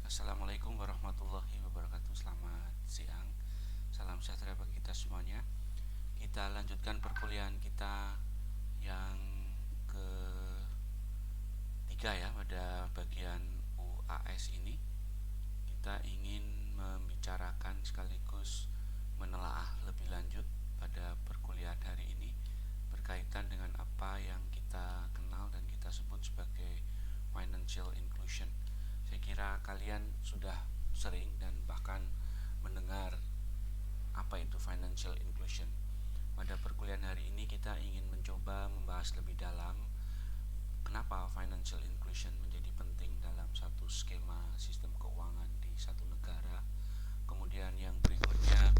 Assalamualaikum warahmatullahi wabarakatuh. Selamat siang. Salam sejahtera bagi kita semuanya. Kita lanjutkan perkuliahan kita yang ketiga ya, pada bagian UAS ini. Kita ingin membicarakan sekaligus menelaah lebih lanjut pada perkuliahan hari ini berkaitan dengan apa yang kita kenal dan kita sebut sebagai financial inclusion. Saya kira kalian sudah sering dan bahkan mendengar apa itu financial inclusion. Pada perkuliahan hari ini kita ingin mencoba membahas lebih dalam kenapa financial inclusion menjadi penting dalam satu skema sistem keuangan di satu negara. Kemudian yang berikutnya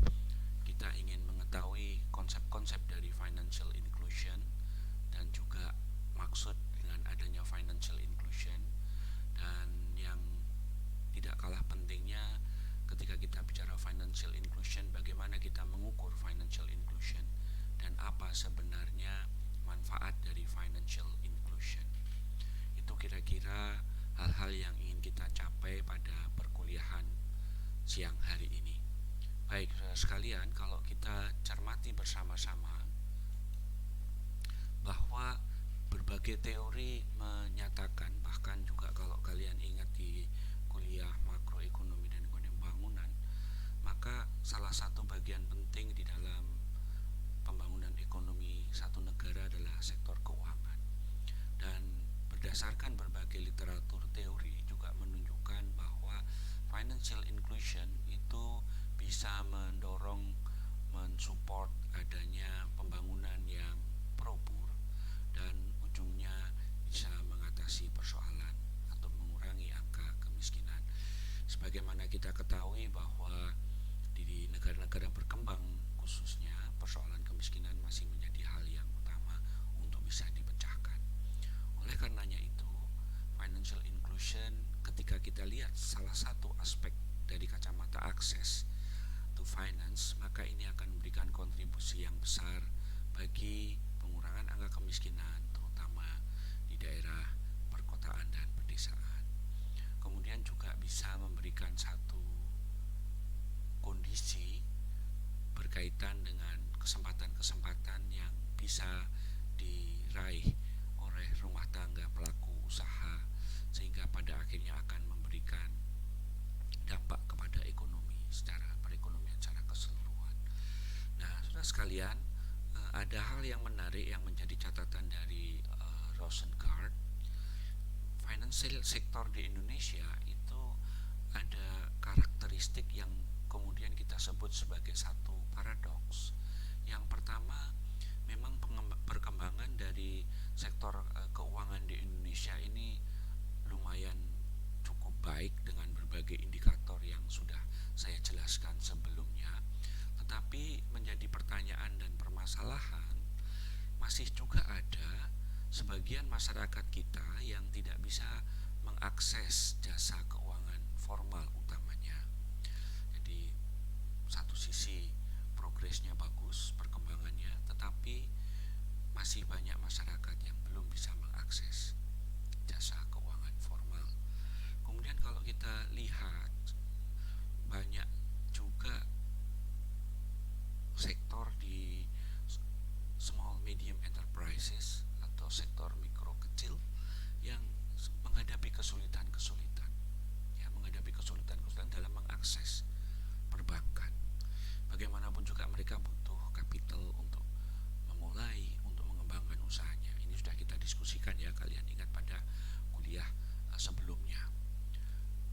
kita ingin mengetahui konsep-konsep dari financial inclusion dan juga maksud dengan adanya financial inclusion. Dan yang tidak kalah pentingnya, ketika kita bicara financial inclusion, bagaimana kita mengukur financial inclusion dan apa sebenarnya manfaat dari financial inclusion. Itu kira-kira hal-hal yang ingin kita capai pada perkuliahan siang hari ini. Baik, saudara sekalian, kalau kita cermati bersama-sama bahwa berbagai teori menyatakan, bahkan juga kalau kalian ingat di kuliah makroekonomi dan ekonomi pembangunan, maka salah satu bagian penting di dalam pembangunan ekonomi satu negara adalah sektor keuangan. Dan berdasarkan berbagai literatur teori juga menunjukkan bahwa financial inclusion itu bisa mendorong, mensupport adanya pembangunan yang pro-poor dan ujungnya bisa mengatasi persoalan atau mengurangi angka kemiskinan. Sebagaimana kita ketahui bahwa di negara-negara berkembang khususnya persoalan kemiskinan masih menjadi hal yang utama untuk bisa dipecahkan. Oleh karenanya itu, financial inclusion ketika kita lihat salah satu aspek dari kacamata akses to finance, maka ini akan memberikan kontribusi yang besar bagi pengurangan angka kemiskinan terutama di daerah perkotaan dan pedesaan. Kemudian juga bisa memberikan satu kondisi berkaitan dengan kesempatan-kesempatan yang bisa diraih oleh rumah tangga pelaku usaha, sehingga pada akhirnya akan memberikan dampak kepada ekonomi secara perekonomian secara keseluruhan. Nah, saudara sekalian, ada hal yang menarik yang menjadi catatan dari Rosengart. Financial sektor di Indonesia itu ada karakteristik yang kemudian kita sebut sebagai satu paradoks. Yang pertama, memang perkembangan dari sektor keuangan di Indonesia ini lumayan cukup baik dengan berbagai indikator yang sudah saya jelaskan sebelumnya. Tetapi menjadi pertanyaan dan permasalahan, masih juga ada sebagian masyarakat kita yang tidak bisa mengakses jasa keuangan formal utamanya. Jadi satu sisi progresnya bagus, perkembangannya, tetapi masih banyak masyarakat yang belum bisa mengakses jasa keuangan formal. Kemudian kalau kita lihat, banyak juga sektor di small medium enterprises atau sektor mikro kecil yang menghadapi kesulitan-kesulitan, ya, menghadapi kesulitan-kesulitan dalam mengakses perbankan. Bagaimanapun juga mereka butuh capital untuk memulai, untuk mengembangkan usahanya. Ini sudah kita diskusikan ya, kalian ingat pada kuliah sebelumnya.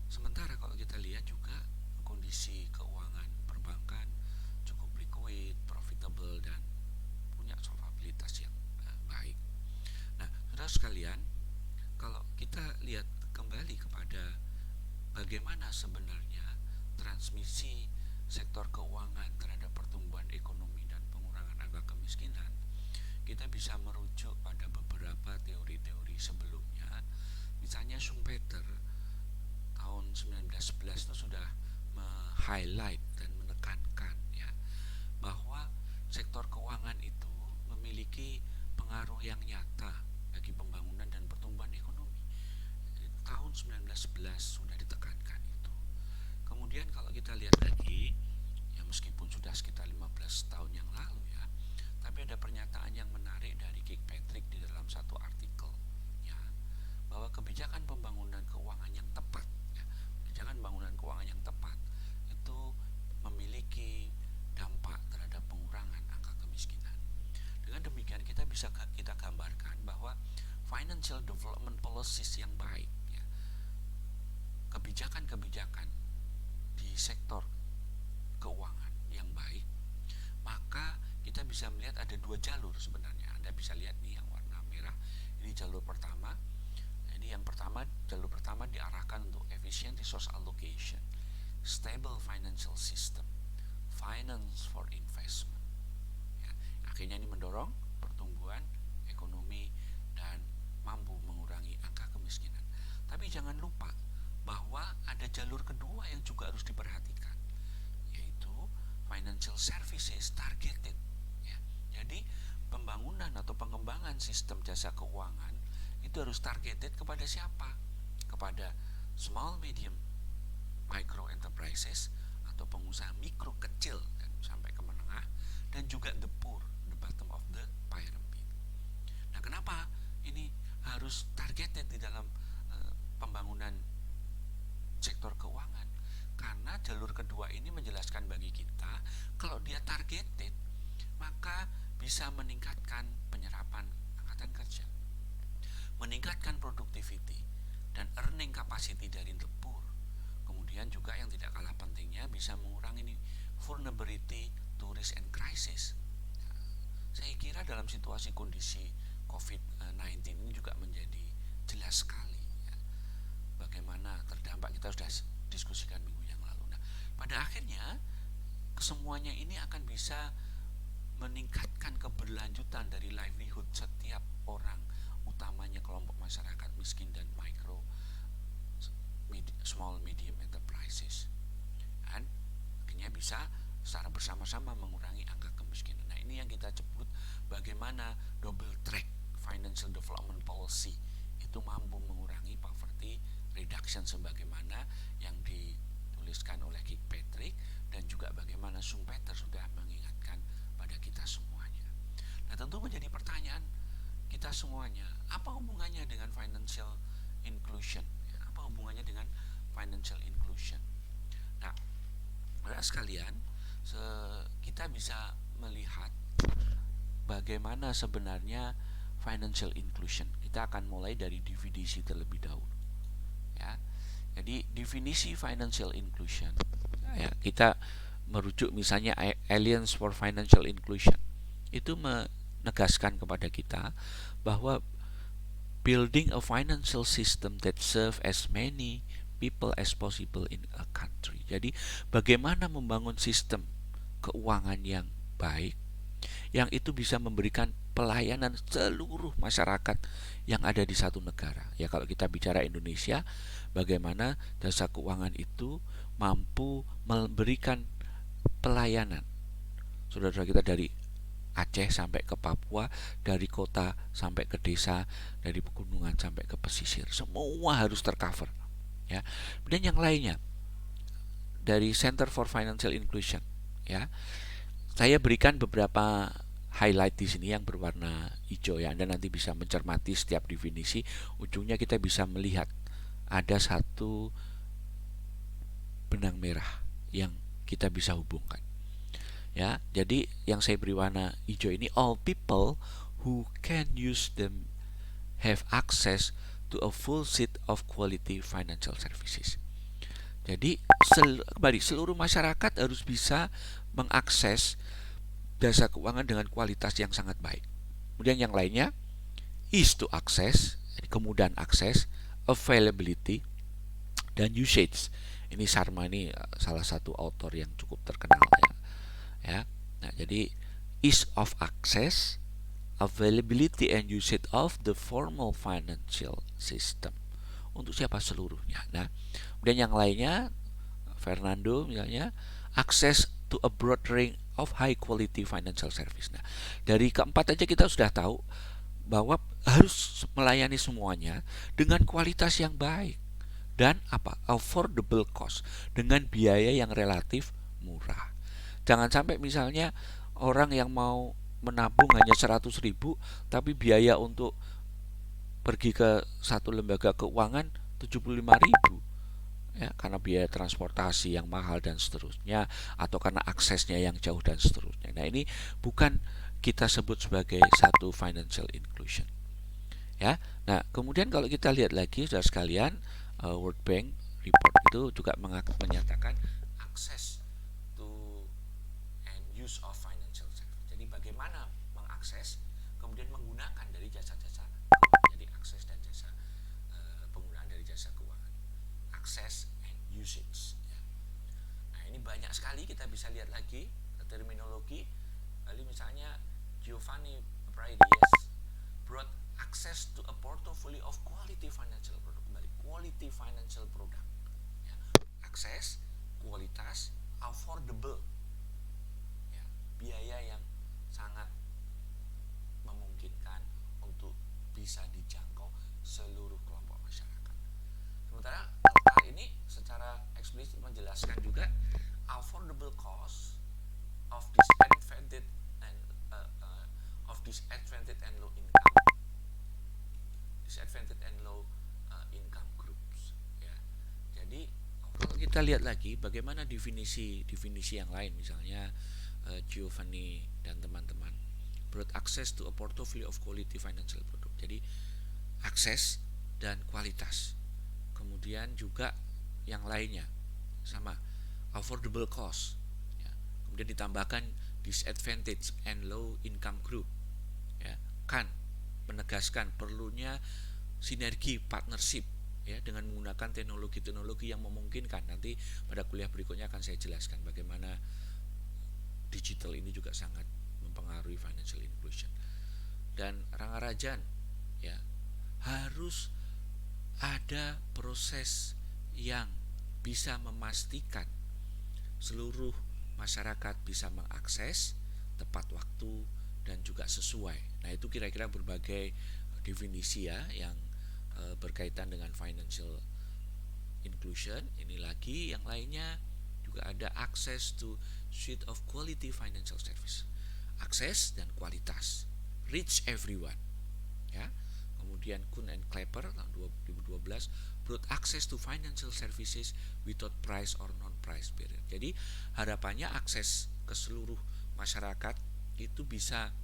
Sementara kalau kita lihat juga kondisi keuangan perbankan cukup liquid, profitable, dan punya solvabilitas yang baik. Nah, saudara sekalian, kalau kita lihat kembali kepada bagaimana sebenarnya transmisi sektor keuangan terhadap pertumbuhan ekonomi dan pengurangan angka kemiskinan, kita bisa merujuk pada beberapa teori-teori sebelumnya. Misalnya Schumpeter tahun 1911 itu sudah highlight dan menekankan ya bahwa sektor keuangan itu memiliki pengaruh yang nyata bagi pembangunan dan pertumbuhan ekonomi. Tahun 1911 sudah ditekankan itu. Kemudian kalau kita lihat lagi, ya meskipun sudah sekitar 15 tahun yang lalu ya, tapi ada pernyataan yang menarik dari Kirkpatrick di dalam satu artikel ya, bahwa kebijakan pembangunan keuangan yang tepat ya, kebijakan pembangunan keuangan yang tepat itu memiliki dampak terhadap pengurangan angka kemiskinan. Dengan demikian kita gambarkan bahwa financial development policies yang baik ya, kebijakan-kebijakan di sektor keuangan yang baik, maka kita bisa melihat ada dua jalur sebenarnya. Anda bisa lihat nih yang warna merah, ini jalur pertama. Jadi jalur pertama diarahkan untuk efficient resource allocation, stable financial system, finance for investment ya. Akhirnya ini mendorong pertumbuhan ekonomi dan mampu mengurangi angka kemiskinan. Tapi jangan lupa bahwa ada jalur kedua yang juga harus diperhatikan, yaitu financial services targeted ya. Jadi pembangunan atau pengembangan sistem jasa keuangan itu harus targeted kepada siapa? Kepada small, medium, micro enterprises atau pengusaha mikro kecil dan sampai ke menengah, dan juga the poor, the bottom of the pyramid. Nah, kenapa ini harus targeted di dalam pembangunan sektor keuangan? Karena jalur kedua ini menjelaskan bagi kita kalau dia targeted, maka bisa meningkatkan penyerapan angkatan kerja, meningkatkan productivity dan earning capacity dari the poor. Kemudian juga yang tidak kalah pentingnya bisa mengurangi vulnerability to risk and crisis. Saya kira dalam situasi kondisi COVID-19 ini juga menjadi jelas sekali ya, bagaimana terdampak. Kita sudah diskusikan minggu yang lalu. Nah, pada akhirnya kesemuanya ini akan bisa meningkatkan keberlanjutan dari livelihood setiap orang, utamanya kelompok masyarakat miskin dan micro, small, medium enterprises, dan akhirnya bisa secara bersama-sama mengurangi angka kemiskinan. Nah, ini yang kita sebut bagaimana double track financial development policy itu mampu mengurangi poverty reduction sebagaimana yang dituliskan oleh Kirkpatrick, dan juga bagaimana Schumpeter sudah mengingatkan pada kita semuanya. Nah, tentu menjadi pertanyaan kita semuanya, apa hubungannya dengan financial inclusion? Apa hubungannya dengan financial inclusion? Nah, saudara sekalian, kita bisa melihat bagaimana sebenarnya financial inclusion. Kita akan mulai dari definisi terlebih dahulu ya. Jadi definisi financial inclusion ya, kita merujuk misalnya Alliance for Financial Inclusion, itu menegaskan kepada kita bahwa building a financial system that serve as many people as possible in a country. Jadi bagaimana membangun sistem keuangan yang baik, yang itu bisa memberikan pelayanan seluruh masyarakat yang ada di satu negara. Ya, kalau kita bicara Indonesia, bagaimana jasa keuangan itu mampu memberikan pelayanan saudara-saudara kita dari Aceh sampai ke Papua, dari kota sampai ke desa, dari pegunungan sampai ke pesisir, semua harus tercover ya. Dan yang lainnya dari Center for Financial Inclusion ya, saya berikan beberapa highlight di sini yang berwarna hijau ya. Anda nanti bisa mencermati setiap definisi. Ujungnya kita bisa melihat ada satu benang merah yang kita bisa hubungkan. Ya, jadi yang saya beri warna hijau ini, all people who can use them have access to a full set of quality financial services. Jadi seluruh masyarakat harus bisa mengakses jasa keuangan dengan kualitas yang sangat baik. Kemudian yang lainnya, ease to access, kemudahan akses, availability, dan usage. Ini Sharma, ini salah satu author yang cukup terkenal ya. Nah, jadi ease of access, availability and usage of the formal financial system. Untuk siapa? Seluruhnya. Nah, kemudian yang lainnya, Fernando misalnya, access to a broad range of high quality financial service. Nah, dari keempat aja kita sudah tahu bahwa harus melayani semuanya dengan kualitas yang baik, dan apa? Affordable cost, dengan biaya yang relatif murah. Jangan sampai misalnya orang yang mau menabung hanya 100.000 tapi biaya untuk pergi ke satu lembaga keuangan 75.000, ya, karena biaya transportasi yang mahal dan seterusnya, atau karena aksesnya yang jauh dan seterusnya. Nah, ini bukan kita sebut sebagai satu financial inclusion, ya. Nah, kemudian kalau kita lihat lagi saudara sekalian, World Bank report itu juga menyatakan akses to and use of financial service. Jadi bagaimana mengakses kemudian menggunakan dari jasa-jasa keuangan. Jadi akses dan jasa, penggunaan dari jasa keuangan. Access and usage, ya. Nah, ini banyak sekali, kita bisa lihat lagi terminologi. Lalu misalnya Giovanni Paredes brought access to a portfolio of quality financial product. Kembali, quality financial product, ya. Akses, kualitas, affordable, ya. Biaya yang sangat memungkinkan untuk bisa dijangkau seluruh kelompok masyarakat. Sementara hal ini secara eksplisit menjelaskan juga affordable cost of disadvantaged and low income, income groups, ya. Jadi kalau kita lihat lagi bagaimana definisi yang lain, misalnya Giovanni dan teman-teman broad access to a portfolio of quality financial product. Jadi akses dan kualitas. Kemudian juga yang lainnya sama, affordable cost, ya. Kemudian ditambahkan disadvantage and low income group, ya, kan menegaskan perlunya sinergi partnership, ya, dengan menggunakan teknologi-teknologi yang memungkinkan. Nanti pada kuliah berikutnya akan saya jelaskan bagaimana digital ini juga sangat mempengaruhi financial inclusion. Dan Rangarajan, ya, harus ada proses yang bisa memastikan seluruh masyarakat bisa mengakses tepat waktu dan juga sesuai. Nah, itu kira-kira berbagai definisi, ya, yang berkaitan dengan financial inclusion. Ini lagi yang lainnya juga ada access to suite of quality financial service. Akses dan kualitas, reach everyone, ya. Kemudian Kuhn and Klepper tahun 2012 brought access to financial services without price or non-price barrier. Jadi harapannya akses ke seluruh masyarakat itu bisa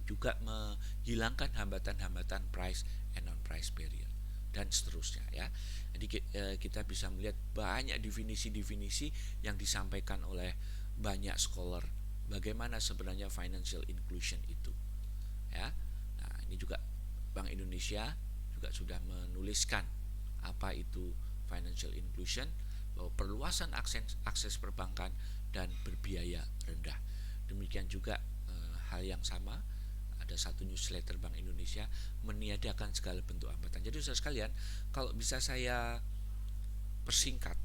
juga menghilangkan hambatan-hambatan price and non-price barrier dan seterusnya, ya. Jadi kita bisa melihat banyak definisi-definisi yang disampaikan oleh banyak scholar bagaimana sebenarnya financial inclusion itu, ya. Nah, ini juga Bank Indonesia juga sudah menuliskan apa itu financial inclusion, bahwa perluasan akses perbankan dan berbiaya rendah. Demikian juga hal yang sama, ada satu newsletter Bank Indonesia meniadakan segala bentuk hambatan. Jadi saudara sekalian, kalau bisa saya persingkat,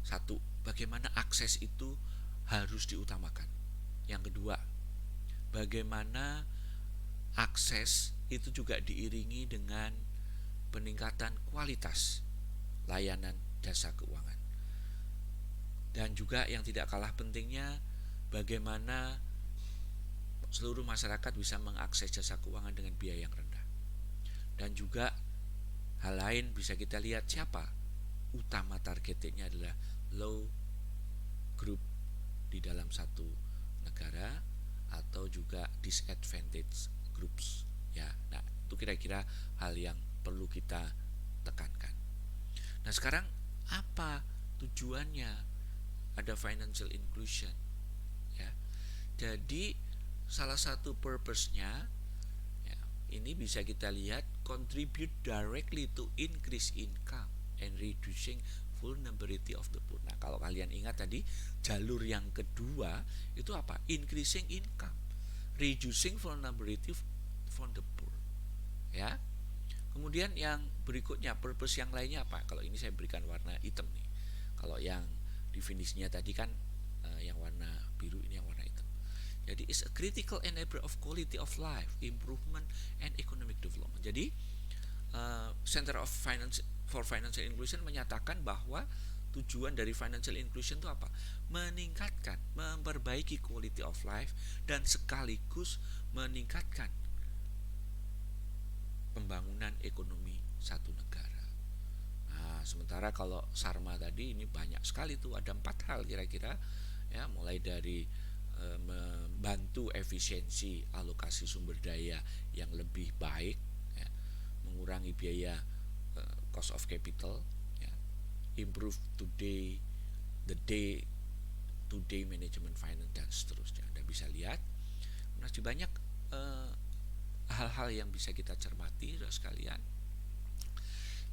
satu, bagaimana akses itu harus diutamakan. Yang kedua, bagaimana akses itu juga diiringi dengan peningkatan kualitas layanan jasa keuangan. Dan juga yang tidak kalah pentingnya, bagaimana seluruh masyarakat bisa mengakses jasa keuangan dengan biaya yang rendah. Dan juga hal lain bisa kita lihat, siapa utama targetnya adalah low group di dalam satu negara atau juga disadvantage groups, ya. Nah, itu kira-kira hal yang perlu kita tekankan. Nah, sekarang apa tujuannya ada financial inclusion, ya? Jadi salah satu purpose-nya, ya, ini bisa kita lihat contribute directly to increase income and reducing vulnerability of the poor. Nah, kalau kalian ingat tadi jalur yang kedua itu apa? Increasing income, reducing vulnerability from the poor, ya. Kemudian yang berikutnya, purpose yang lainnya apa? Kalau ini saya berikan warna hitam nih. Kalau yang definisinya tadi kan yang warna biru, ini yang warna hitam. Jadi is a critical enabler of quality of life, improvement and economic development. Jadi Center of for Financial Inclusion menyatakan bahwa tujuan dari financial inclusion itu apa? Meningkatkan, memperbaiki quality of life dan sekaligus meningkatkan pembangunan ekonomi satu negara. Nah, sementara kalau Sarma tadi ini banyak sekali tuh, ada 4 hal kira-kira ya, mulai dari membantu efisiensi alokasi sumber daya yang lebih baik ya, mengurangi biaya cost of capital ya, improve the day to day management finance dan seterusnya. Anda bisa lihat masih banyak hal-hal yang bisa kita cermati saudara sekalian.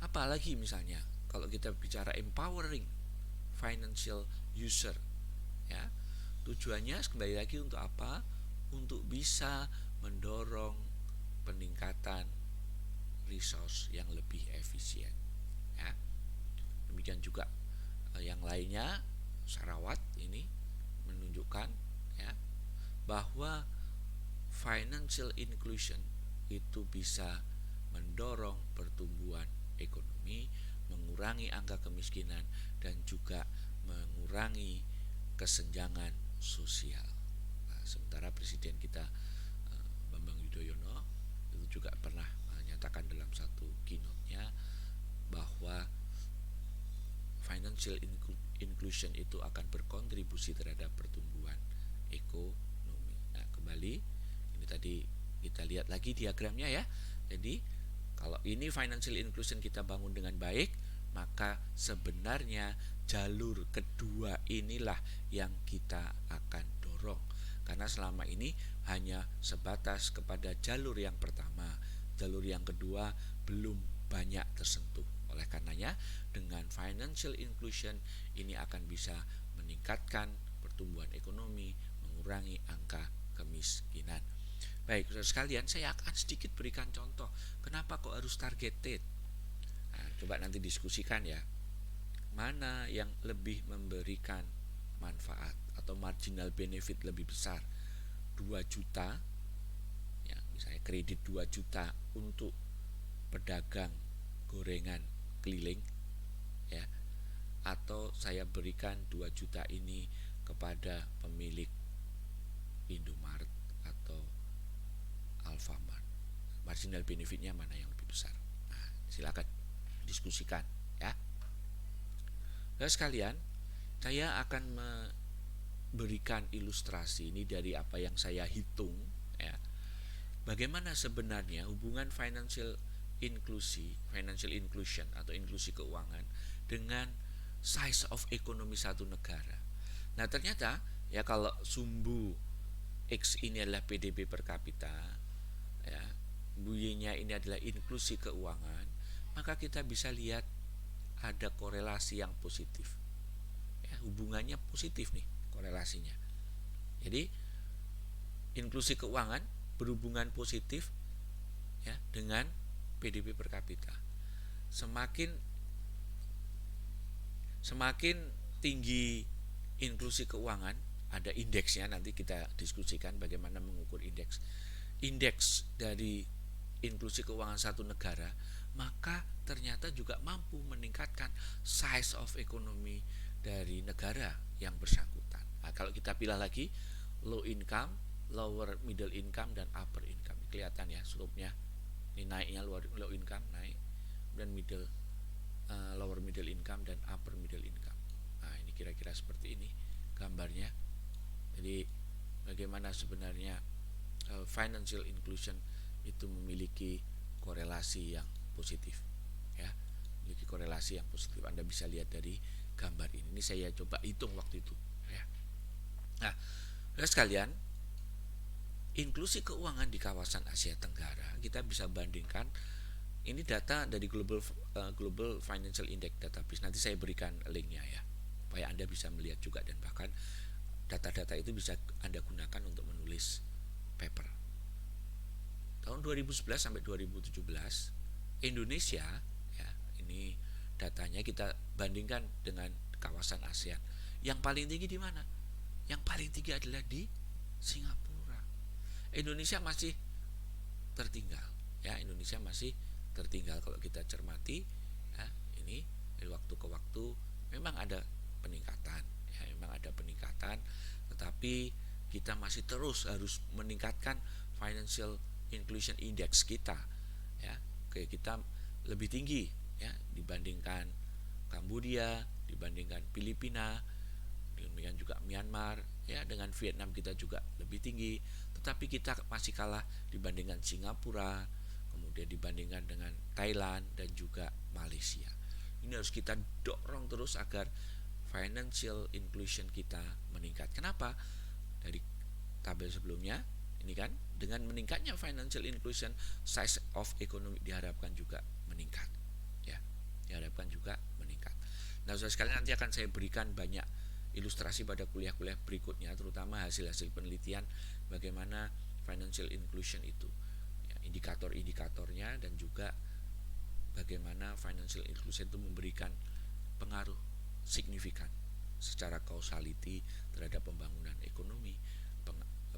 Apalagi misalnya kalau kita bicara empowering financial user ya, tujuannya kembali lagi untuk apa? Untuk bisa mendorong peningkatan resource yang lebih efisien ya. Demikian juga yang lainnya, Sarawat ini menunjukkan ya bahwa financial inclusion itu bisa mendorong pertumbuhan ekonomi, mengurangi angka kemiskinan dan juga mengurangi kesenjangan sosial. Nah, sementara Presiden kita Bambang Yudhoyono itu juga pernah menyatakan dalam satu keynote-nya bahwa financial inclusion itu akan berkontribusi terhadap pertumbuhan ekonomi. Nah, kembali ini tadi kita lihat lagi diagramnya ya. Jadi kalau ini financial inclusion kita bangun dengan baik, maka sebenarnya jalur kedua inilah yang kita akan dorong. Karena selama ini hanya sebatas kepada jalur yang pertama, jalur yang kedua belum banyak tersentuh. Oleh karenanya dengan financial inclusion ini akan bisa meningkatkan pertumbuhan ekonomi, mengurangi angka kemiskinan. Baik, saudara sekalian, saya akan sedikit berikan contoh. Kenapa kok harus targeted? Nah, coba nanti diskusikan ya. Mana yang lebih memberikan manfaat atau marginal benefit lebih besar? 2 juta, ya, misalnya kredit 2 juta untuk pedagang gorengan keliling, ya, atau saya berikan 2 juta ini kepada pemilik Indomaret atau Alfamart. Marginal benefitnya mana yang lebih besar? Nah, silakan diskusikan ya. Nah, sekalian, saya akan memberikan ilustrasi ini dari apa yang saya hitung ya. Bagaimana sebenarnya hubungan financial inclusion atau inklusi keuangan dengan size of ekonomi satu negara. Nah, ternyata ya kalau sumbu X ini adalah PDB per kapita ya, Y-nya ini adalah inklusi keuangan, maka kita bisa lihat ada korelasi yang positif ya, hubungannya positif nih korelasinya. Jadi inklusi keuangan berhubungan positif ya dengan PDB per kapita. Semakin tinggi inklusi keuangan, ada indeksnya, nanti kita diskusikan bagaimana mengukur indeks dari inklusi keuangan satu negara, maka ternyata juga mampu meningkatkan size of ekonomi dari negara yang bersangkutan. Nah, kalau kita pilih lagi low income, lower middle income dan upper income, kelihatan ya slope-nya. Ini naiknya low income naik, dan lower middle income dan upper middle income. Nah, ini kira-kira seperti ini gambarnya. Jadi bagaimana sebenarnya financial inclusion itu memiliki korelasi yang positif ya, memiliki korelasi yang positif. Anda bisa lihat dari gambar ini. Ini saya coba hitung waktu itu ya. Nah, sekalian, inklusi keuangan di kawasan Asia Tenggara kita bisa bandingkan. Ini data dari Global Financial Index Database. Nanti saya berikan linknya ya, supaya Anda bisa melihat juga, dan bahkan data-data itu bisa Anda gunakan untuk menulis paper. Tahun 2011 sampai 2017 Indonesia ya, ini datanya kita bandingkan dengan kawasan ASEAN. Yang paling tinggi di mana? Yang paling tinggi adalah di Singapura. Indonesia masih tertinggal ya, Indonesia masih tertinggal kalau kita cermati ya. ini dari waktu ke waktu memang ada peningkatan, ya, memang ada peningkatan, tetapi kita masih terus harus meningkatkan financial inclusion index kita, ya. Oke, kita lebih tinggi, ya, dibandingkan Kambodia, dibandingkan Filipina, demikian juga Myanmar, ya, dengan Vietnam kita juga lebih tinggi, tetapi kita masih kalah dibandingkan Singapura, kemudian dibandingkan dengan Thailand dan juga Malaysia. Ini harus kita dorong terus agar financial inclusion kita meningkat. Kenapa? Dari tabel sebelumnya ini kan, dengan meningkatnya financial inclusion, size of economy diharapkan juga meningkat, ya, diharapkan juga meningkat. Nah, saudara sekalian, nanti akan saya berikan banyak ilustrasi pada kuliah-kuliah berikutnya, terutama hasil-hasil penelitian bagaimana financial inclusion itu, ya, indikator-indikatornya, dan juga bagaimana financial inclusion itu memberikan pengaruh signifikan secara causality terhadap pembangunan ekonomi,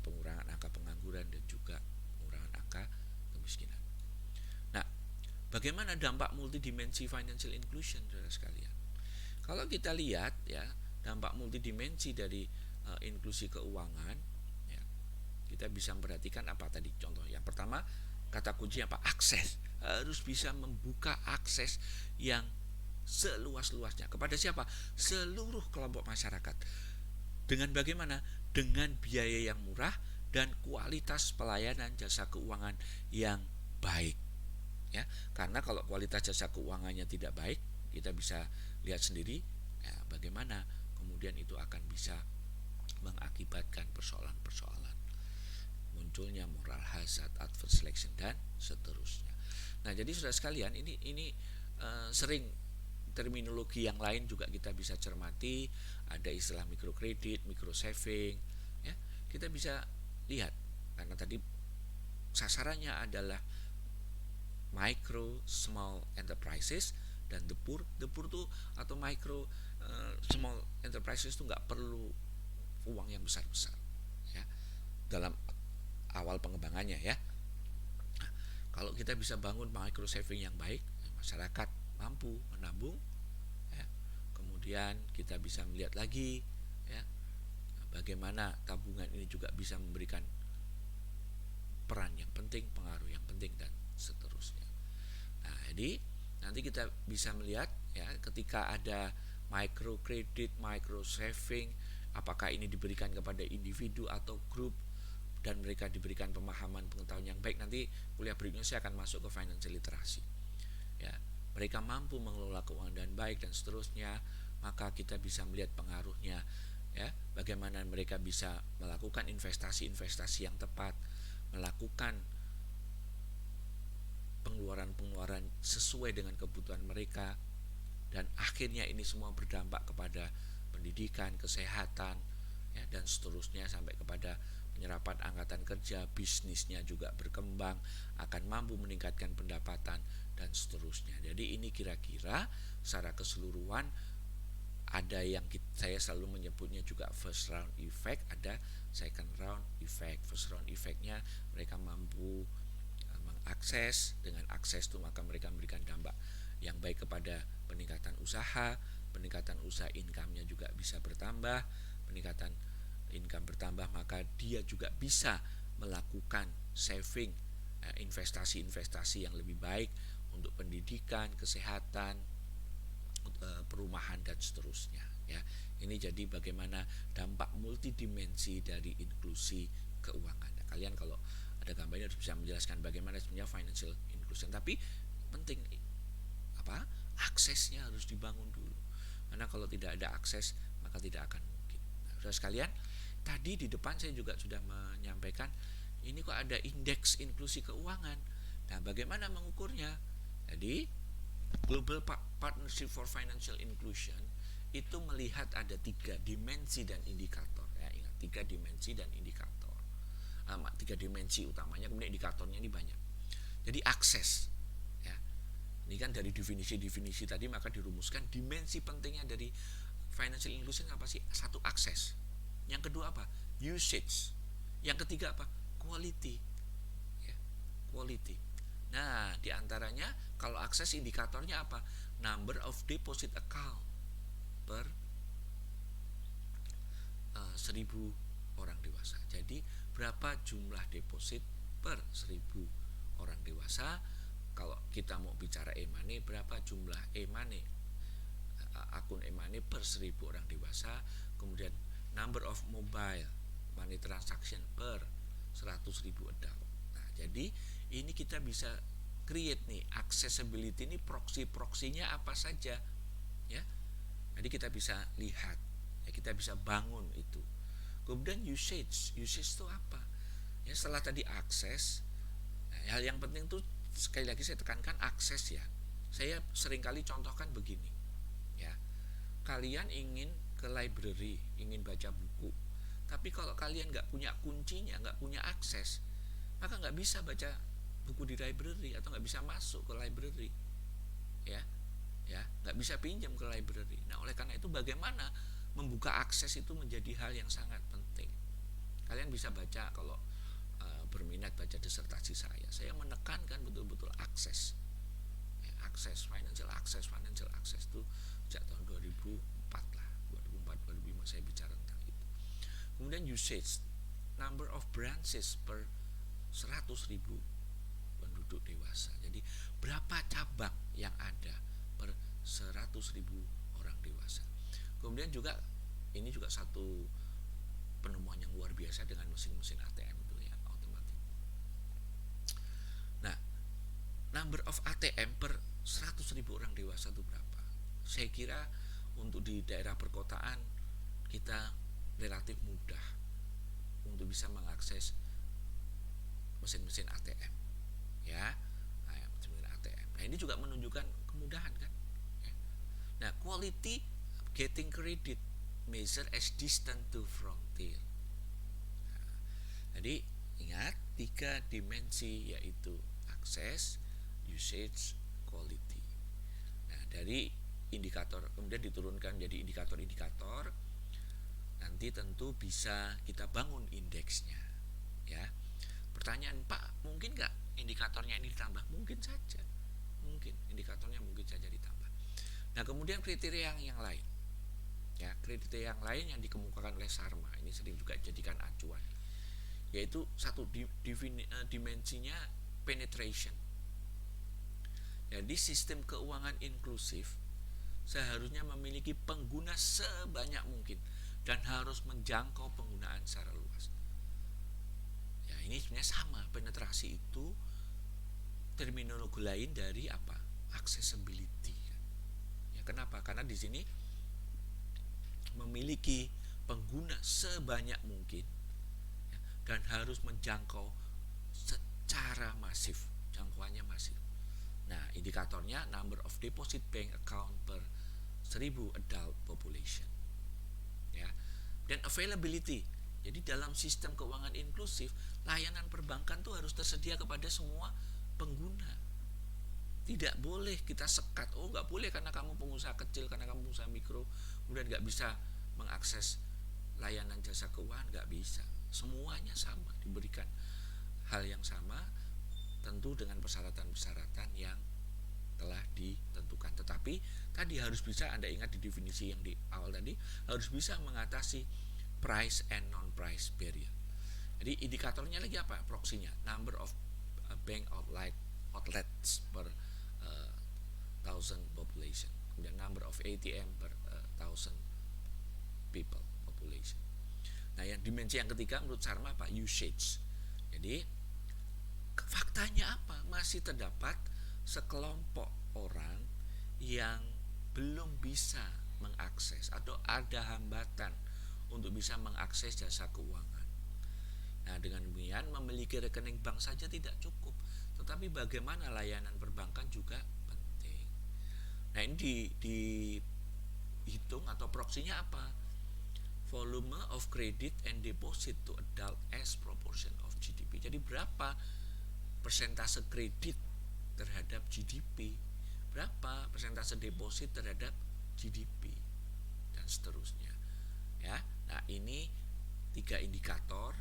pengurangan angka pengangguran, dan juga pengurangan angka kemiskinan. Nah, bagaimana dampak multidimensi financial inclusion, saudara sekalian? Kalau kita lihat, ya, dampak multidimensi dari inklusi keuangan, ya, kita bisa memperhatikan apa tadi contoh. Yang pertama, kata kunci apa? Akses. Harus bisa membuka akses yang seluas-luasnya kepada siapa? Seluruh kelompok masyarakat. Dengan bagaimana? Dengan biaya yang murah dan kualitas pelayanan jasa keuangan yang baik, ya. Karena kalau kualitas jasa keuangannya tidak baik, kita bisa lihat sendiri, ya, bagaimana kemudian itu akan bisa mengakibatkan persoalan-persoalan, munculnya moral hazard, adverse selection, dan seterusnya. Nah, jadi saudara sekalian, ini sering terminologi yang lain juga kita bisa cermati. Ada istilah mikrokredit, micro saving, ya, kita bisa lihat karena tadi sasarannya adalah micro small enterprises dan the poor tuh atau micro small enterprises tuh nggak perlu uang yang besar-besar, ya, dalam awal pengembangannya, ya. Nah, kalau kita bisa bangun micro saving yang baik, masyarakat mampu menabung, ya. Kemudian kita bisa melihat lagi, ya, bagaimana tabungan ini juga bisa memberikan peran yang penting, pengaruh yang penting, dan seterusnya. Nah, jadi nanti kita bisa melihat, ya, ketika ada micro credit, micro saving, apakah ini diberikan kepada individu atau grup, dan mereka diberikan pemahaman pengetahuan yang baik. Nanti kuliah berikutnya saya akan masuk ke financial literasi, ya, mereka mampu mengelola keuangan dan baik dan seterusnya, maka kita bisa melihat pengaruhnya, ya, bagaimana mereka bisa melakukan investasi-investasi yang tepat, melakukan pengeluaran-pengeluaran sesuai dengan kebutuhan mereka, dan akhirnya ini semua berdampak kepada pendidikan, kesehatan, ya, dan seterusnya, sampai kepada penyerapan angkatan kerja, bisnisnya juga berkembang, akan mampu meningkatkan pendapatan, dan seterusnya. Jadi ini kira-kira secara keseluruhan ada yang saya selalu menyebutnya juga first round effect, ada second round effect. First round effectnya mereka mampu mengakses, dengan akses itu maka mereka memberikan dampak yang baik kepada peningkatan usaha income-nya juga bisa bertambah, peningkatan income bertambah maka dia juga bisa melakukan saving, investasi-investasi yang lebih baik untuk pendidikan, kesehatan, perumahan, dan seterusnya, ya. Ini jadi bagaimana dampak multidimensi dari inklusi keuangan. Nah, kalian kalau ada gambarnya harus bisa menjelaskan bagaimana sebenarnya financial inclusion. Tapi penting apa? Aksesnya harus dibangun dulu. Karena kalau tidak ada akses maka tidak akan mungkin. Nah, saudara sekalian, tadi di depan saya juga sudah menyampaikan ini kok ada indeks inklusi keuangan. Nah, bagaimana mengukurnya? Jadi Global Partnership for Financial Inclusion itu melihat ada 3 dimensi dan indikator, ya, ingat 3 dimensi dan indikator, 3 dimensi utamanya, kemudian indikatornya ini banyak. Jadi akses, ya, ini kan dari definisi-definisi tadi maka dirumuskan dimensi pentingnya dari financial inclusion apa sih? Satu, akses. Yang kedua apa? Usage. Yang ketiga apa? Quality, ya, quality. Nah, diantaranya kalau akses indikatornya apa? number of deposit account per 1000 orang dewasa. Jadi berapa jumlah deposit per 1000 orang dewasa. Kalau kita mau bicara e-money, berapa jumlah e-money, akun e-money per 1000 orang dewasa. Kemudian number of mobile money transaction per 100.000 adult. Nah, jadi ini kita bisa create nih accessibility, ini proxy-proxynya apa saja ya. Jadi kita bisa lihat ya, kita bisa bangun itu. Kemudian usage itu apa ya? Setelah tadi akses, hal yang penting tuh sekali lagi saya tekankan akses ya. Saya seringkali contohkan begini ya, kalian ingin ke library, ingin baca buku, tapi kalau kalian nggak punya kuncinya, nggak punya akses, maka nggak bisa baca buku di library atau nggak bisa masuk ke library ya, nggak bisa pinjam ke library. Nah, oleh karena itu bagaimana membuka akses itu menjadi hal yang sangat penting. Kalian bisa baca kalau berminat baca disertasi saya menekankan betul-betul akses ya, financial access itu sejak tahun 2004 lah, 2004-2005 saya bicara tentang itu. Kemudian usage, number of branches per 100.000 penduduk dewasa. Jadi berapa cabang yang ada per 100.000 orang dewasa. Kemudian juga ini juga satu penemuan yang luar biasa dengan mesin-mesin ATM itu ya, otomatis. Nah, number of ATM per 100.000 orang dewasa itu berapa? Saya kira untuk di daerah perkotaan kita relatif mudah untuk bisa mengakses mesin-mesin ATM ya, mesin ATM. Nah, ini juga menunjukkan kemudahan kan ya. Nah, quality getting credit measure as distant to frontier. Nah, jadi ingat 3 dimensi yaitu akses, usage, quality. Nah, dari indikator kemudian diturunkan jadi indikator-indikator, nanti tentu bisa kita bangun indeksnya ya. Pertanyaan, Pak, mungkin nggak indikatornya ini ditambah? Mungkin saja, mungkin indikatornya mungkin saja ditambah. Nah, kemudian kriteria yang lain ya, kriteria yang lain yang dikemukakan oleh Sharma ini sering juga jadikan acuan, yaitu satu dimensinya penetration. Jadi sistem keuangan inklusif seharusnya memiliki pengguna sebanyak mungkin dan harus menjangkau penggunaan secara luas. Ya, ini sebenarnya sama, penetrasi itu terminologi lain dari apa? Accessibility. Ya, kenapa? Karena di sini memiliki pengguna sebanyak mungkin ya, dan harus menjangkau secara masif, jangkauannya masif. Nah, indikatornya number of deposit bank account per 1000 adult population ya. Dan availability, jadi dalam sistem keuangan inklusif layanan perbankan tuh harus tersedia kepada semua pengguna. Tidak boleh kita sekat, oh nggak boleh karena kamu pengusaha kecil, karena kamu pengusaha mikro, kemudian nggak bisa mengakses layanan jasa keuangan, nggak bisa. Semuanya sama, diberikan hal yang sama, tentu dengan persyaratan-persyaratan yang telah ditentukan. Tetapi tadi harus bisa, Anda ingat di definisi yang di awal tadi, harus bisa mengatasi price and non-price barrier. Jadi indikatornya lagi apa? Proksinya, number of bank outlets per 1000 population, kemudian number of ATM per 1000 people population. Nah, yang dimensi yang ketiga menurut Sharma apa? Usage. Jadi faktanya apa? Masih terdapat sekelompok orang yang belum bisa mengakses atau ada hambatan untuk bisa mengakses jasa keuangan. Nah, dengan demikian memiliki rekening bank saja tidak cukup, tetapi bagaimana layanan perbankan juga penting. Nah, ini dihitung atau proksinya apa? Volume of credit and deposit to adult as proportion of GDP. Jadi berapa persentase kredit terhadap GDP, berapa persentase deposit terhadap GDP, dan seterusnya ya. Nah, ini 3 indikator,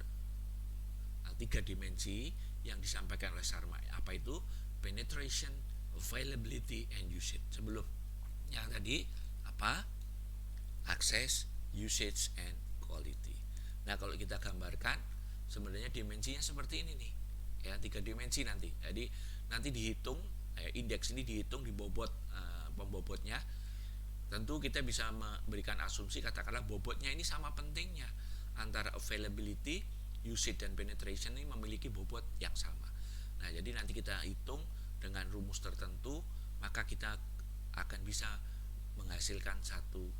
3 dimensi yang disampaikan oleh Sharma. Apa itu? Penetration, availability, and usage. Sebelum yang tadi apa? Access, usage, and quality. Nah, kalau kita gambarkan sebenarnya dimensinya seperti ini nih. Ya, 3 dimensi nanti. Jadi nanti dihitung indeks ini dihitung di bobot pembobotnya. Tentu kita bisa memberikan asumsi katakanlah bobotnya ini sama pentingnya antara availability, usage dan penetration ini memiliki bobot yang sama. Nah, jadi nanti kita hitung dengan rumus tertentu, maka kita akan bisa menghasilkan satu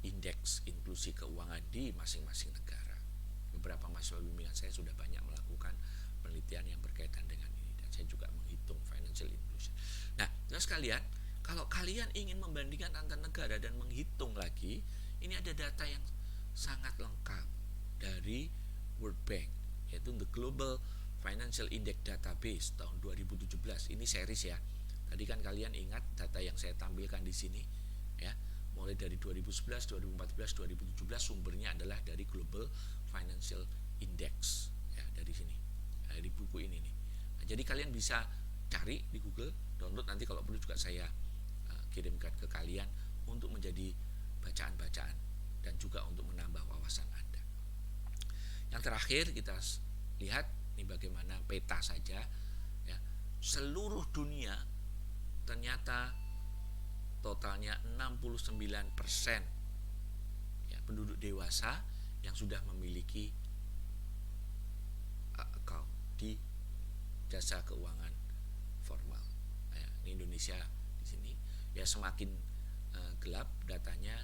indeks inklusi keuangan di masing-masing negara. Beberapa mahasiswa bimbingan saya sudah banyak melakukan penelitian yang berkaitan dengan ini dan saya juga menghitung financial inclusion. Nah, terus kalian, kalau kalian ingin membandingkan antar negara dan menghitung lagi, ini ada data yang sangat lengkap dari World Bank, yaitu The Global Financial Index Database tahun 2017. Ini series ya. Tadi kan kalian ingat data yang saya tampilkan di sini ya. Mulai dari 2011, 2014, 2017 sumbernya adalah dari Global Financial Index ya, dari sini. Dari buku ini nih. Nah, jadi kalian bisa cari di Google, download, nanti kalau perlu juga saya kirimkan ke kalian untuk menjadi bacaan-bacaan dan juga untuk menambah wawasan Anda. Yang terakhir kita lihat ini bagaimana peta saja ya. Seluruh dunia ternyata totalnya 69% ya, penduduk dewasa yang sudah memiliki account di jasa keuangan formal. Ya, ini Indonesia di sini ya, semakin gelap datanya,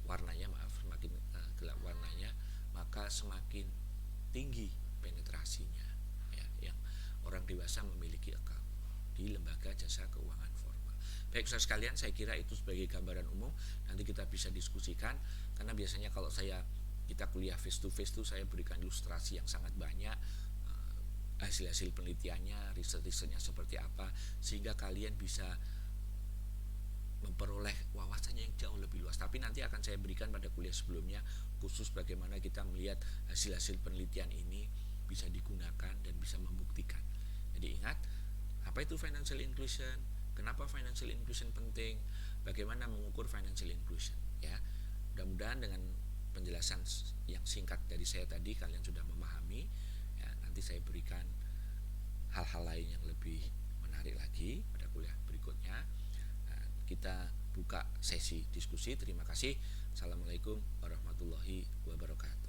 warnanya semakin gelap warnanya, maka semakin tinggi penetrasinya ya, yang orang dewasa memiliki account di lembaga jasa keuangan formal. Baik saudara sekalian, saya kira itu sebagai gambaran umum. Nanti kita bisa diskusikan, karena biasanya kalau kita kuliah face to face tuh saya berikan ilustrasi yang sangat banyak, hasil-hasil penelitiannya, riset-risetnya seperti apa, sehingga kalian bisa memperoleh wawasannya yang jauh lebih luas. Tapi nanti akan saya berikan pada kuliah sebelumnya khusus bagaimana kita melihat hasil-hasil penelitian ini bisa digunakan dan bisa membuktikan. Jadi ingat, apa itu financial inclusion? Kenapa financial inclusion penting? Bagaimana mengukur financial inclusion? Ya, mudah-mudahan dengan penjelasan yang singkat dari saya tadi kalian sudah memahami. Ya, nanti saya berikan hal-hal lain yang lebih menarik lagi pada kuliah berikutnya. Kita buka sesi diskusi. Terima kasih. Assalamualaikum warahmatullahi wabarakatuh.